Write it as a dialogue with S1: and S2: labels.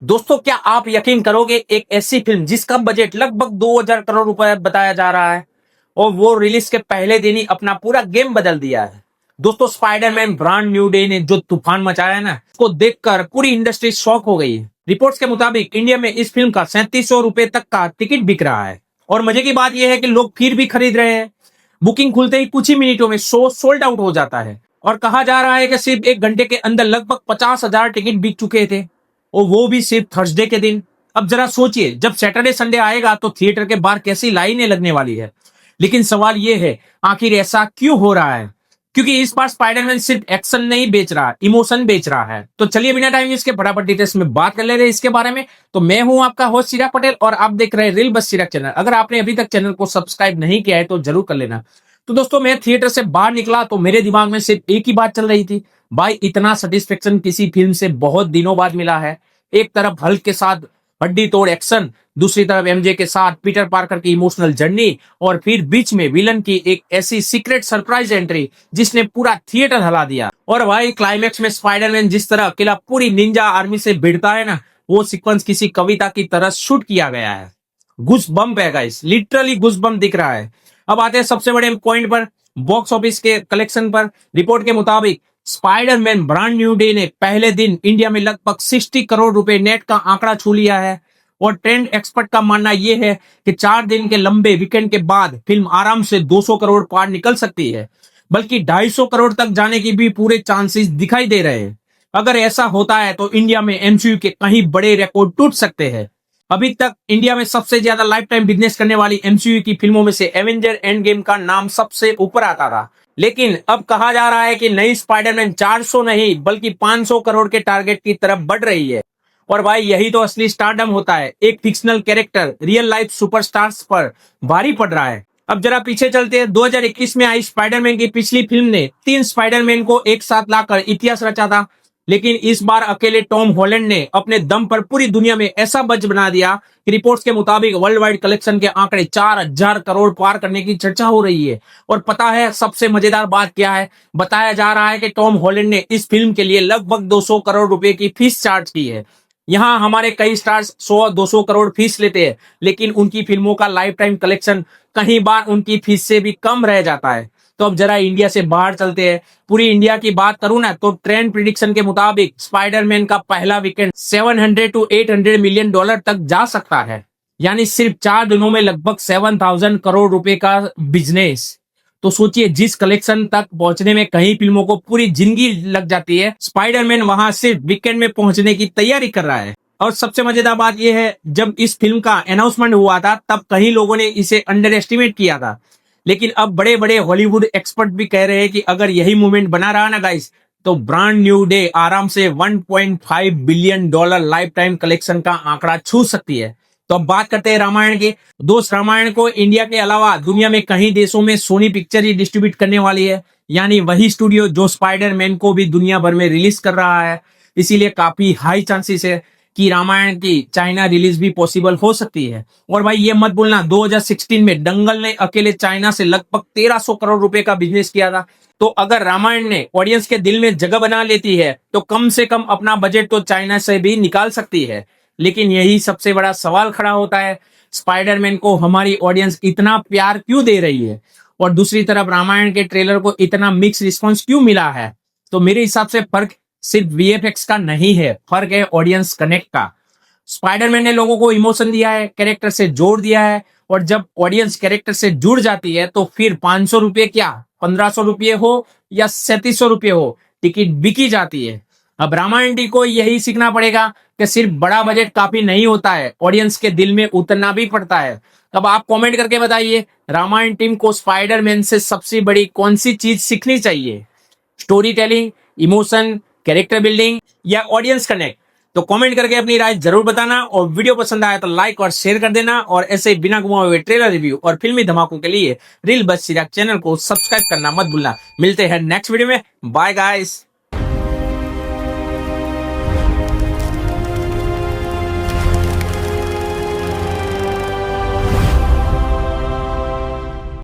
S1: दोस्तों, क्या आप यकीन करोगे, एक ऐसी फिल्म जिसका बजट लगभग 2000 करोड़ रुपए बताया जा रहा है और वो रिलीज के पहले दिन ही अपना पूरा गेम बदल दिया है। दोस्तों, स्पाइडरमैन ब्रांड न्यू डे ने जो तूफान मचाया है ना, उसको देखकर पूरी इंडस्ट्री शॉक हो गई है। रिपोर्ट्स के मुताबिक इंडिया में इस फिल्म का 3700 रुपए तक का टिकट बिक रहा है और मजे की बात यह है कि लोग फिर भी खरीद रहे हैं। बुकिंग खुलते ही कुछ ही मिनटों में शो सोल्ड आउट हो जाता है और कहा जा रहा है कि सिर्फ एक घंटे के अंदर लगभग 50,000 टिकट बिक चुके थे और वो भी सिर्फ थर्सडे के दिन। अब जरा सोचिए, जब सैटरडे संडे आएगा तो थिएटर के बाहर कैसी लाइनें लगने वाली है। लेकिन सवाल ये है, आखिर ऐसा क्यों हो रहा है? क्योंकि इस बार स्पाइडरमैन सिर्फ एक्शन नहीं बेच रहा, इमोशन बेच रहा है। तो चलिए बिना टाइम इसके फटाफट डिटेल्स में बात कर ले रहे हैं इसके बारे में। तो मैं हूं आपका होस्ट चिराग पटेल और आप देख रहे हैं रील बस चिराग चैनल। अगर आपने अभी तक चैनल को सब्सक्राइब नहीं किया है तो जरूर कर लेना। तो दोस्तों, मैं थिएटर से बाहर निकला तो मेरे दिमाग में सिर्फ एक ही बात चल रही थी, भाई इतना सेटिस्फेक्शन किसी फिल्म से बहुत दिनों बाद मिला है। एक तरफ हल्क के साथ हड्डी तोड़ एक्शन, दूसरी तरफ एमजे के साथ पीटर पार्कर की इमोशनल जर्नी और फिर बीच में विलन की एक ऐसी सीक्रेट सरप्राइज एंट्री जिसने पूरा थिएटर हिला दिया। और भाई क्लाइमेक्स में स्पाइडरमैन जिस तरह अकेला पूरी निंजा आर्मी से भिड़ता है ना, वो सीक्वेंस किसी कविता की तरह शूट किया गया है। घुस बम्प है गाइस, लिटरली घुस बम्प दिख रहा है। अब आते हैं सबसे बड़े पॉइंट पर, बॉक्स ऑफिस के कलेक्शन पर। रिपोर्ट के मुताबिक स्पाइडरमैन ब्रांड न्यू डे ने पहले दिन इंडिया में लगभग 60 करोड़ रुपए नेट का आंकड़ा छू लिया है और ट्रेंड एक्सपर्ट का मानना यह है कि 4 दिन के लंबे वीकेंड के बाद फिल्म आराम से 200 करोड़ पार निकल सकती है, बल्कि 250 करोड़ तक जाने की भी पूरे चांसेस दिखाई दे रहे हैं। अगर ऐसा होता है तो इंडिया में एमसीयू के कहीं बड़े रिकॉर्ड टूट सकते हैं। अभी तक इंडिया में सबसे ज्यादा लाइफ टाइम बिजनेस करने वाली एमसीयू की फिल्मों में से एवेंजर एंड गेम का नाम सबसे ऊपर आता था, लेकिन अब कहा जा रहा है कि नई स्पाइडरमैन 400 नहीं बल्कि 500 करोड़ के टारगेट की तरफ बढ़ रही है। और भाई यही तो असली स्टारडम होता है, एक fictional character real life superstars पर भारी पड़ रहा है। अब जरा पीछे चलते हैं। 2021 में आई स्पाइडरमैन की पिछली फिल्म ने 3 स्पाइडरमैन को एक साथ लाकर इतिहास रचा था, लेकिन इस बार अकेले टॉम हॉलैंड ने अपने दम पर पूरी दुनिया में ऐसा बज बना दिया कि रिपोर्ट्स के मुताबिक वर्ल्ड वाइड कलेक्शन के आंकड़े 4000 करोड़ पार करने की चर्चा हो रही है। और पता है सबसे मजेदार बात क्या है? बताया जा रहा है कि टॉम हॉलैंड ने इस फिल्म के लिए लगभग 200 करोड़ रुपए की फीस चार्ज की है। यहाँ हमारे कई स्टार्स 100-200 करोड़ फीस लेते हैं, लेकिन उनकी फिल्मों का लाइफ टाइम कलेक्शन कहीं बार उनकी फीस से भी कम रह जाता है। तो अब जरा इंडिया से बाहर चलते हैं। पूरी इंडिया की बात करूं ना तो ट्रेंड प्रिडिक्शन के मुताबिक स्पाइडरमैन का पहला वीकेंड 700 to 800 मिलियन डॉलर तक जा सकता है, यानी सिर्फ 4 दिनों में लगभग 7000 करोड़ रुपए का बिजनेस। तो सोचिए, जिस कलेक्शन तक पहुंचने में कई फिल्मों को पूरी जिंदगी लग जाती है, स्पाइडरमैन वहां सिर्फ वीकेंड में पहुंचने की तैयारी कर रहा है। और सबसे मजेदार बात यह है, जब इस फिल्म का अनाउंसमेंट हुआ था तब कई लोगों ने इसे अंडर एस्टिमेट किया था, लेकिन अब बड़े बड़े हॉलीवुड एक्सपर्ट भी कह रहे हैं कि अगर यही मूवमेंट बना रहा ना गाइस, तो ब्रांड न्यू डे आराम से 1.5 billion dollar life time collection का आंकड़ा छू सकती है। तो अब बात करते हैं रामायण की। दोस्त, रामायण को इंडिया के अलावा दुनिया में कई देशों में सोनी पिक्चर ही डिस्ट्रीब्यूट करने वाली है, यानी वही स्टूडियो जो स्पाइडरमैन को भी दुनिया भर में रिलीज कर रहा है। इसीलिए काफी हाई चांसेस है कि रामायण की चाइना रिलीज भी पॉसिबल हो सकती है। और भाई ये मत भूलना, 2016 में दंगल ने अकेले चाइना से लगभग 1300 करोड़ रुपए का बिजनेस किया था। तो अगर रामायण ने ऑडियंस के दिल में जगह बना लेती है तो कम से कम अपना बजट तो चाइना से भी निकाल सकती है। लेकिन यही सबसे बड़ा सवाल खड़ा होता है, स्पाइडरमैन को हमारी ऑडियंस इतना प्यार क्यों दे रही है और दूसरी तरफ रामायण के ट्रेलर को इतना मिक्स रिस्पॉन्स क्यों मिला है? तो मेरे हिसाब से फर्क सिर्फ वीएफएक्स का नहीं है, फर्क है ऑडियंस कनेक्ट का। स्पाइडरमैन ने लोगों को इमोशन दिया है, कैरेक्टर से जोड़ दिया है, और जब ऑडियंस कैरेक्टर से जुड़ जाती है तो फिर 500 रुपये क्या, 1500 रुपये हो या 3700 रुपये हो, टिकट बिकी जाती है। अब रामायण टी को यही सीखना पड़ेगा कि सिर्फ बड़ा बजट काफी नहीं होता है, ऑडियंस के दिल में उतरना भी पड़ता है। अब आप कमेंट करके बताइए, रामायण टीम को स्पाइडरमैन से सबसे बड़ी कौन सी चीज सीखनी चाहिए? Story telling, emotion, character building या ऑडियंस कनेक्ट? तो कमेंट करके अपनी राय जरूर बताना, और वीडियो पसंद आया तो लाइक और शेयर कर देना। और ऐसे बिना घुमाए हुए ट्रेलर रिव्यू और फिल्मी धमाकों के लिए रील बस चिराग चैनल को सब्सक्राइब करना मत भूलना। मिलते हैं नेक्स्ट वीडियो में। Bye guys.